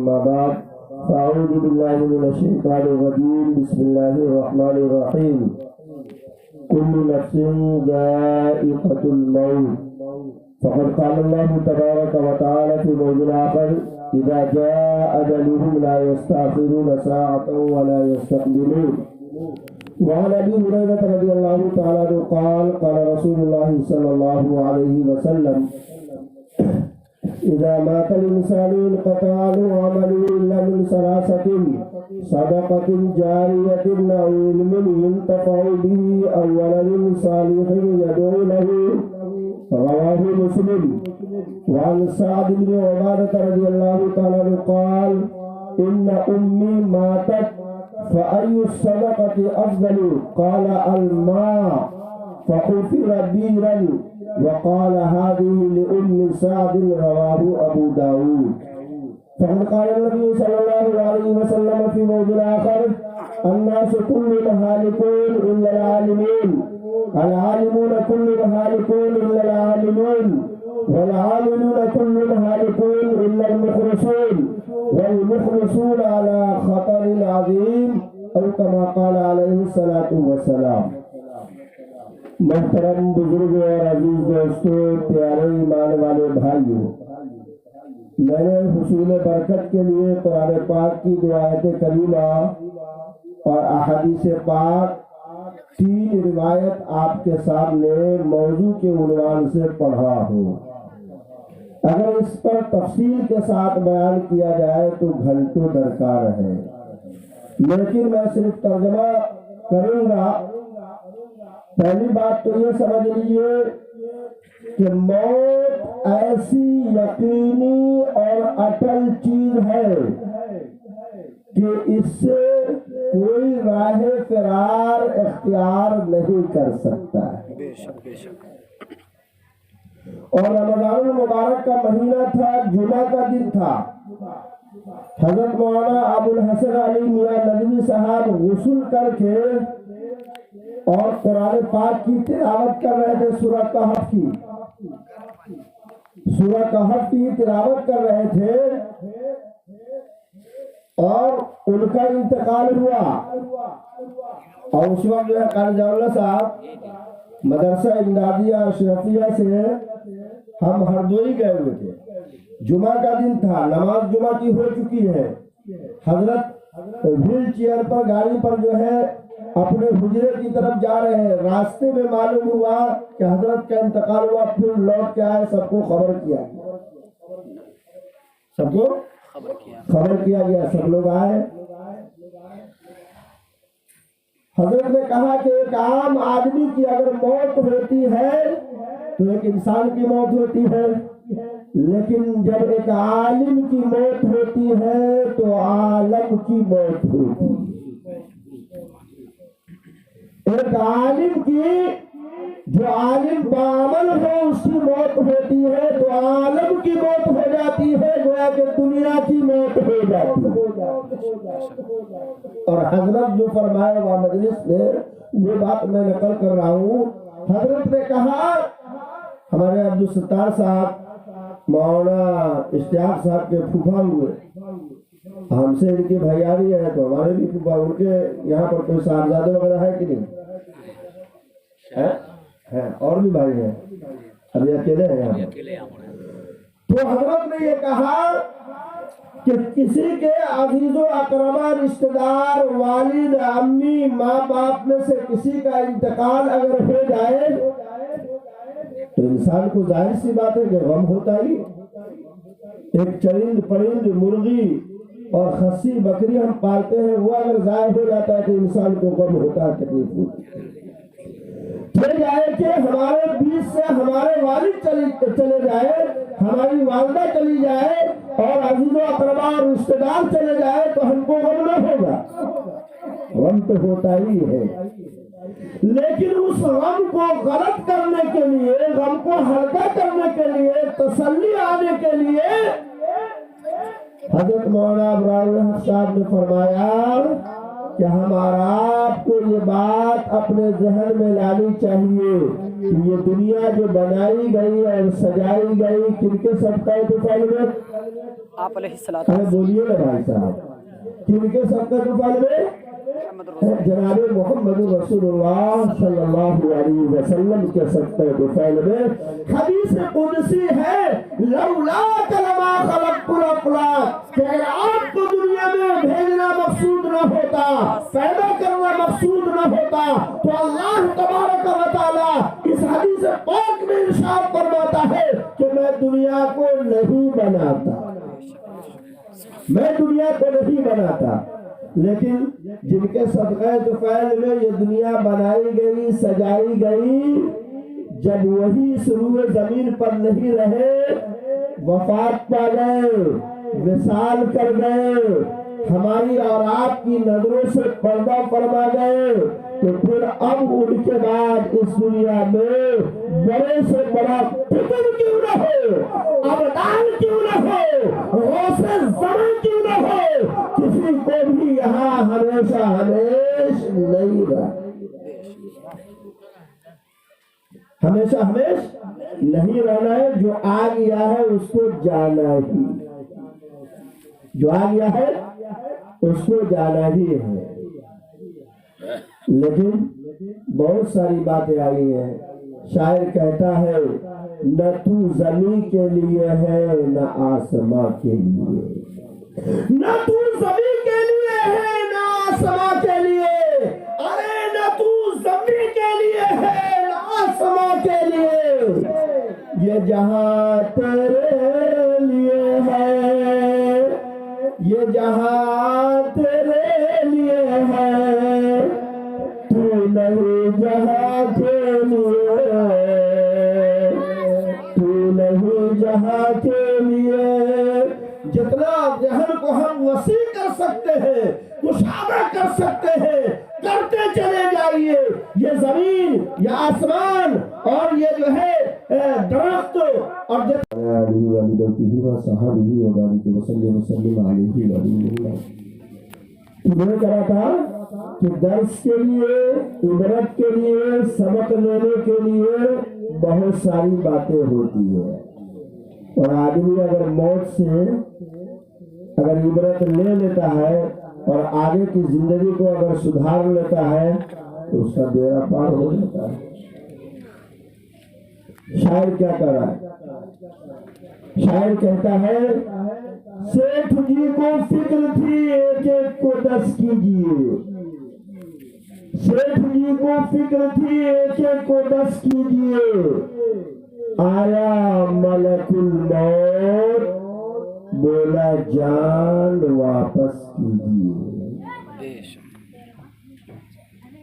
أما بعد فأعوذ بالله من الشيطان الرجيم بسم الله الرحمن الرحيم كل نفس ذائقة الموت فقد قال الله تبارك وتعالى في موضع آخر إذا جاء أجلهم لا يستأخرون ساعة ولا يستقدمون. وعن أبي هريرة رضي الله تعالى عنه قال قال رسول الله صلى الله عليه وسلم إذا مات الإنسان انقطع عنه عمله إلا من ثلاثة صدقة جارية أو علم ينتفع به أو ولد صالح يدعو له. رواه مسلم. وعن سعد بن عبادة رضي الله تعالى عنه قال إن أمي ماتت فأي الصدقة أفضل؟ قال الماء فحفر بيرا وقال هذه لأم سعد. رواه أبو داود. فقد قال النبي صلى الله عليه وسلم في موضع آخر الناس كلهم هالكون إلا العالمين العالمون كلهم هالكون إلا العالمون والعاملون كلهم هالكون إلا المخلصون والمخلصون على خطر عظيم أو كما قال عليه الصلاة والسلام. محترم بزرگوں اور عزیز دوستوں، پیارے ایمان والے بھائیوں، میں نے حصول برکت کے لیے قرآن پاک کی دو آیت کریمہ اور احادیث پاک 3 روایت آپ کے سامنے موضوع کے عنوان سے پڑھا ہوں. اگر اس پر تفصیل کے ساتھ بیان کیا جائے تو گھنٹوں درکار ہے، لیکن میں صرف ترجمہ کروں گا. پہلی بات تو یہ سمجھ لیجئے کہ موت ایسی یقینی اور اٹل چیز ہے کہ اس سے کوئی راہ فرار اختیار نہیں کر سکتا ہے. اور رمضان المبارک کا مہینہ تھا، جمعہ کا دن تھا. حضرت مولانا ابو الحسن علی میاں ندوی صاحب غسل کر کے اور قرآن پاک کی تلاوت کر رہے تھے. سورہ کہف کی تلاوت کر رہے تھے اور ان کا انتقال ہوا. اور اس وقت جو ہے قاری جوالہ صاحب مدرسہ امدادیہ اشرفیہ سے ہم ہردوئی گئے ہوئے تھے. جمعہ کا دن تھا، نماز جمعہ کی ہو چکی ہے. حضرت ویل چیئر پر گاڑی پر جو ہے اپنے حجرے کی طرف جا رہے ہیں. راستے میں معلوم ہوا کہ حضرت کا انتقال ہوا. پھر لوٹ کے آئے، سب کو خبر کیا گیا، سب لوگ آئے. حضرت نے کہا کہ ایک عام آدمی کی اگر موت ہوتی ہے تو ایک انسان کی موت ہوتی ہے، لیکن جب ایک عالم کی موت ہوتی ہے تو عالم کی موت ہوتی ہے. ایک عالم کی، جو عالم بعمل ہو اس کی موت ہوتی ہے تو عالم کی موت ہو جاتی ہے، گویا کہ دنیا کی موت ہو جاتی ہے. اور حضرت جو فرمائے وہاں مجلس میں، یہ بات میں نقل کر رہا ہوں. حضرت نے کہا، ہمارے عبدالستار صاحب مولانا اشتیاق صاحب کے پھوپھا ہوئے، ہم سے ان کی بھائیاری ہے تو ہمارے بھی پھوپھا. ان کے یہاں پر کوئی صاحبزادے وغیرہ ہے کہ نہیں؟ ہے، اور بھی بھائی ہیں، ابھی اکیلے ہیں یہاں. تو حضرت نے یہ کہا کہ کسی کے عزیز و اقربا، رشتہ دار، والد، امی، ماں باپ میں سے کسی کا انتقال اگر ہو جائے تو انسان کو ظاہر سی بات ہے کہ غم ہوتا ہی. ایک چرند پرند، مرغی اور خسی بکری ہم پالتے ہیں، وہ اگر ضائع ہو جاتا ہے تو انسان کو غم ہوتا ہے، تکلیف ہوتی ہے. پھر جائے کہ ہمارے بیچ سے ہمارے والد چلے جائے، ہماری والدہ چلی جائے اور عزیز و اقربا اور رشتہ دار چلے جائے تو ہم کو غم نہ ہوگا. غم تو ہوتا ہی ہے، لیکن اس غم کو غلط کرنے کے لیے، غم کو ہلکا کرنے کے لیے، تسلی آنے کے لیے حضرت مولانا ابرار الحق صاحب نے فرمایا کہ ہمارا آپ کو یہ بات اپنے ذہن میں لانی چاہیے کہ یہ دنیا جو بنائی گئی اور سجائی گئی کن کے صدقہ طفیل میں؟ آپ علیہ الصلوۃ ارے بولیے نا بھائی صاحب، کن کے صدقہ طفیل میں؟ جناب محمد رسول اللہ صلی اللہ علیہ وسلم کے صدقہ طفیل میں حدیث قدسی ہے، لولاک لما خلقت الافلاک، کہ اگر آپ کو دنیا میں بھیجنا مقصود نہ ہوتا، پیدا کرنا مقصود نہ ہوتا، تو اللہ تبارک و تعالی اس حدیث پاک میں ارشاد فرماتا ہے کہ میں دنیا کو نہیں بناتا، میں دنیا کو نہیں بناتا۔ لیکن جن کے صدقہ طفیل میں یہ دنیا بنائی گئی، سجائی گئی، جب وہی سروے زمین پر نہیں رہے، وفات پا گئے، وصال کر گئے، ہماری اور آپ کی نظروں سے پردہ فرما گئے، تو پھر اب ان کے بعد اس دنیا میں بڑے سے بڑا قطب کیوں نہ ہو، ابدال کیوں نہ ہو، غوث زمان کیوں نہ ہو، کسی کو بھی یہاں ہمیشہ ہمیش نہیں رہا، ہمیشہ ہمیش نہیں رہنا ہے۔ جو آ گیا ہے اس کو جانا ہی، جو آ گیا ہے اس کو جانا ہی ہے۔ لیکن بہت ساری باتیں آئی ہیں، شاعر کہتا ہے نہ تو زمین کے لیے ہے نہ آسماں کے لیے، نہ تو زمین کے لیے ہے نہ آسماں کے لیے، ارے نہ تو زمین کے لیے ہے نہ آسماں کے لیے، یہ جہاں تیرے لیے ہے، یہ جہاں تیرے لیے ہے، تو نہیں جہاں کے لیے، تو نہیں جہاں کے لیے۔ جتنا ذہن کو ہم وسیع کر سکتے ہیں، کشادہ کر سکتے ہیں، کرتے چلے جائیے۔ یہ زمین، یہ آسمان اور یہ جو ہے درخت اور میں کہا تھا کہ درس کے لیے، عبرت کے لیے، سبق لینے کے لیے بہت ساری باتیں ہوتی ہیں، اور آدمی اگر موت سے اگر عبرت لے لیتا ہے اور آگے کی زندگی کو اگر سدھار لیتا ہے تو اس کا بیڑا پار ہو جاتا ہے۔ شاعر کیا کر رہا ہے؟ شاعر کہتا ہے سیٹھ جی کو فکر تھی ایک ایک کو 10 کیجیے، سیٹھ جی کو فکر تھی ایک ایک کو 10 کیجیے، آیا ملک الموت بولا جان واپس کیجیے۔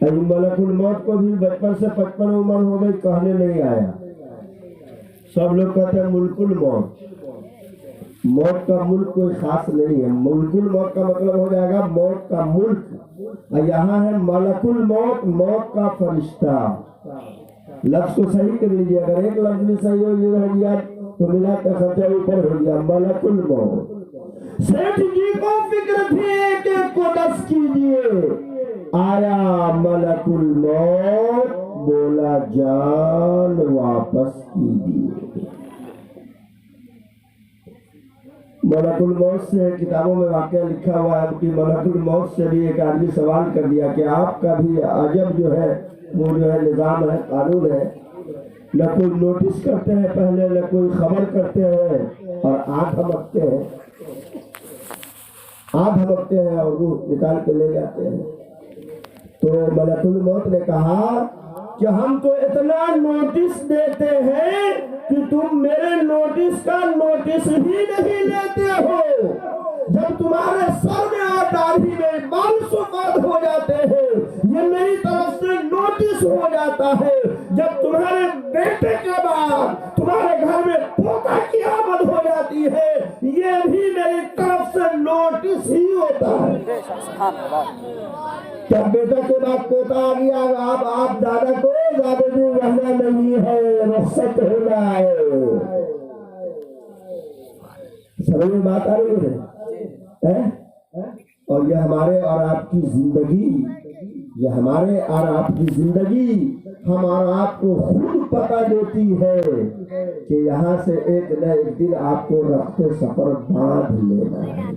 ابھی ملک الموت کو بھی بچپن سے 55 عمر ہو گئی، کہنے نہیں آیا۔ سب لوگ کہتے ہیں ملک الموت، موت کا ملک کوئی خاص نہیں ہے، ملک الموت کا مطلب ہو جائے گا موت کا ملک، یہاں ہے ملک الموت، موت کا فرشتہ۔ لفظ کو صحیح کر لیجیے، اگر ایک لفظ بھی صحیح ہو گیا تو ملا کا خرچہ اوپر ہو گیا، ملک الموت۔ سیٹھ جی کو فکر تھی ایک ایک کو 10 کیجیے، آیا ملک الموت بولا جان واپس کیجیے۔ ملک الموت سے کتابوں میں واقعہ لکھا ہوا ہے کہ ملک الموت سے بھی ایک آدمی سوال کر دیا کہ آپ کا بھی عجب جو ہے وہ جو ہے نظام ہے، قانون ہے، نہ کوئی نوٹس کرتے ہیں پہلے، نہ کوئی خبر کرتے ہیں، اور آنکھ ہمکتے ہیں، آنکھ ہمکتے ہیں اور روح نکال کے لے جاتے ہیں۔ تو ملک الموت نے کہا کہ ہم تو اتنا نوٹس دیتے ہیں کہ تم میرے نوٹس کا نوٹس ہی نہیں لیتے ہو۔ جب تمہارے سر میں اور داڑھی میں بال سفید ہو جاتے ہیں یہ میری طرف سے نوٹس ہو جاتا ہے، جب تمہارے بیٹے کے بعد تمہارے گھر میں پوتا کی آمد ہو جاتی ہے یہ بھی میری طرف سے نوٹس ہی ہوتا ہے۔ جب بیٹا کے بعد پوتا آ گیا، اب آپ دادا کو زیادہ دن رہنا نہیں ہے، رخصت ہونا ہے۔ سمجھ میں بات آ رہی ہے؟ اور یہ ہمارے اور آپ کی زندگی، یہ ہمارے اور آپ کی زندگی ہمارا آپ کو خود پتہ دیتی ہے کہ یہاں سے ایک نہ ایک دن آپ کو رخت سفر باندھ لینا ہے۔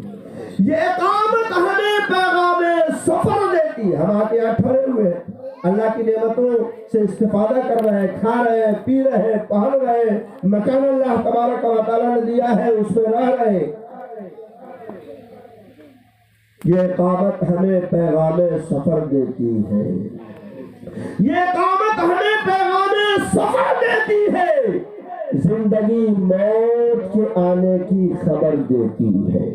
یہ اقامت ہمیں پیغام سفر دیتی ہے۔ ہم آتے یہاں ٹھہرے ہوئے ہیں، اللہ کی نعمتوں سے استفادہ کر رہے ہیں، کھا رہے ہیں، پی رہے ہیں، پہن رہے ہیں، مکان اللہ تبارک و تعالیٰ نے دیا ہے اس میں رہ رہے ہیں۔ یہ اقامت ہمیں پیغام سفر دیتی ہے، یہ اقامت ہمیں پیغام سفر دیتی ہے، زندگی موت کے آنے کی خبر دیتی ہے۔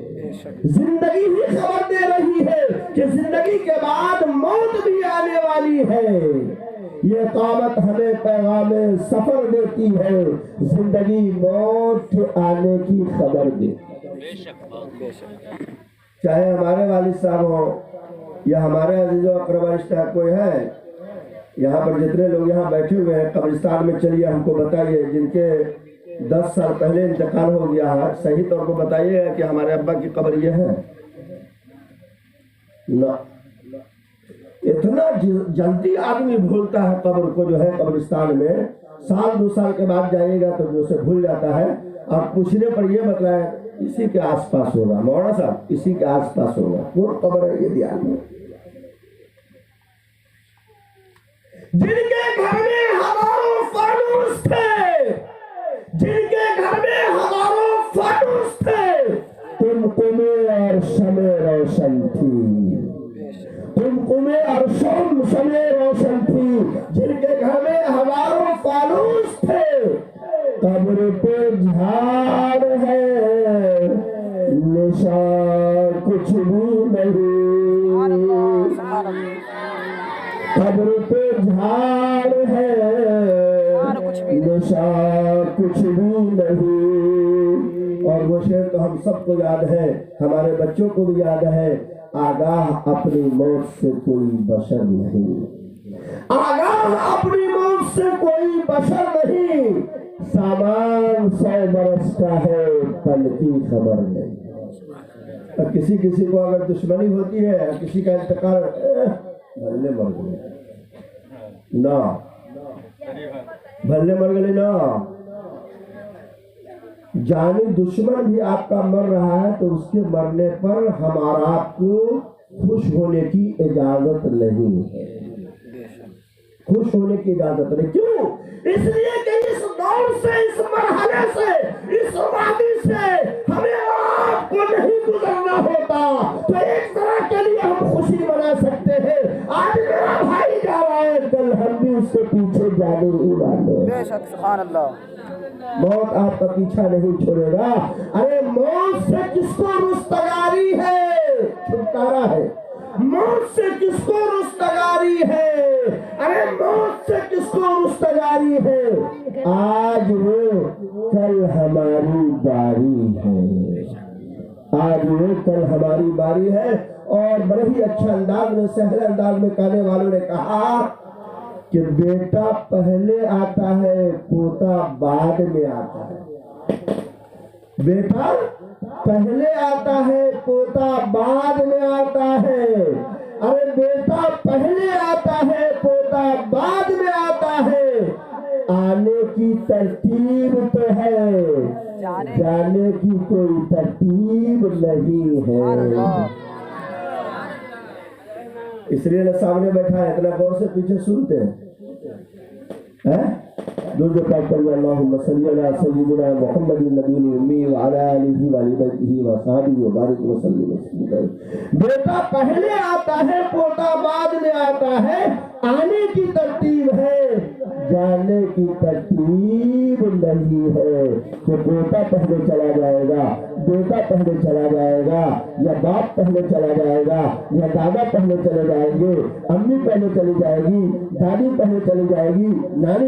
زندگی ہی خبر دے رہی ہے کہ زندگی کے بعد موت بھی آنے والی ہے۔ یہ اقامت ہمیں پیغام سفر دیتی ہے، زندگی موت کے آنے کی خبر دیتی ہے۔ چاہے ہمارے والد صاحب ہوں یا ہمارے عزیز و اقربا رشتہ کوئی ہے، یہاں پر جتنے لوگ یہاں بیٹھے ہوئے ہیں قبرستان میں، چلیے ہم کو بتائیے جن کے 10 سال پہلے انتقال ہو گیا ہے، صحیح طور پر بتائیے کہ ہمارے ابا کی قبر یہ ہے؟ نہ، اتنا جلدی آدمی بھولتا ہے قبر کو جو ہے قبرستان میں، سال 2 سال کے بعد جائے گا تو جو سے بھول جاتا ہے، اور پوچھنے پر یہ بتلائے اسی کے آس پاس ہوگا، مولانا صاحب اسی کے آس پاس ہوگا، وہ قبر ہے، یہ دھیان میں۔ جن کے گھر میں ہزاروں فانوس تھے، جن کے گھر میں ہزاروں فانوس تھے، قمقمے اور شمع روشن تھی، قمقمے اور شمع روشن تھی، جن کے گھر میں ہزاروں فانوس تھے، قبر پہ جھاڑ ہے نشان کچھ بھی نہیں، قبر پہ جھاڑ ہے نشان کچھ بھی نہیں۔ اور وہ شعر تو ہم سب کو یاد ہے، ہمارے بچوں کو بھی یاد ہے، آگاہ اپنی موت سے کوئی بشر نہیں، آگاہ اپنی موت سے کوئی بشر نہیں، سامان 100 برس کا ہے پل کی خبر نہیں۔ اب کسی کو اگر دشمنی ہوتی ہے، کسی کا انتقال، بھلے مر گئے نا، بھلے مر گئے نا، جانی دشمن بھی آپ کا مر رہا ہے تو اس کے مرنے پر ہمارا آپ کو خوش ہونے کی اجازت نہیں ہے، خوش ہونے کی اجازت نہیں۔ کیوں؟ اس لیے کہ اس دور سے، اس مرحلے سے، اس وادی سے ہمیں آپ کو نہیں گزرنا ہوتا، تو ایک طرح کے لیے ہم خوشی منا سکتے ہیں، آج میرا بھائی جا رہا ہے، کل ہم بھی اس کے پیچھے جانے ہی والے ہیں۔ بے شک، سبحان اللہ۔ موت آپ کا پیچھا نہیں چھوڑے گا۔ ارے موت سے کس کو رستگاری ہے؟ چھٹکارا ہے۔ موت سے کس کو رستگاری ہے؟ ارے موت سے کس کو رستگاری ہے؟ آج وہ کل ہماری باری ہے، آج وہ کل ہماری باری ہے۔ اور بڑے ہی اچھا انداز میں، سہل انداز میں کہنے والوں نے کہا کہ بیٹا پہلے آتا ہے، پوتا بعد میں آتا ہے، بیٹا پہلے آتا ہے، پوتا بعد میں آتا ہے۔ ارے بیٹا پہلے آتا ہے، پوتا بعد میں آتا ہے، آنے کی ترتیب تو ہے، جانے کی کوئی ترتیب نہیں ہے۔ اس لیے نہ سامنے بیٹھا ہے، اتنا غور سے پیچھے سنتے ہیں۔ جو پاک کریے اللہم صلی علی سیدنا محمد النبی الامی وعلی آلہ وصحبہ وصحبہ وبارک وسلم۔ بیٹا پہلے آتا ہے، پوتا بعد میں آتا ہے، آنے کی ترتیب ہے، جانے کی ترتیب نہیں ہے کہ بیٹا پہلے چلا جائے گا، بیٹا پہلے چلا جائے گا، یا باپ پہلے چلا جائے گا، یا دادا پہلے چلے جائیں گے، امی پہلے چلی جائے گی، دادی پہلے چلی جائے گی، نانی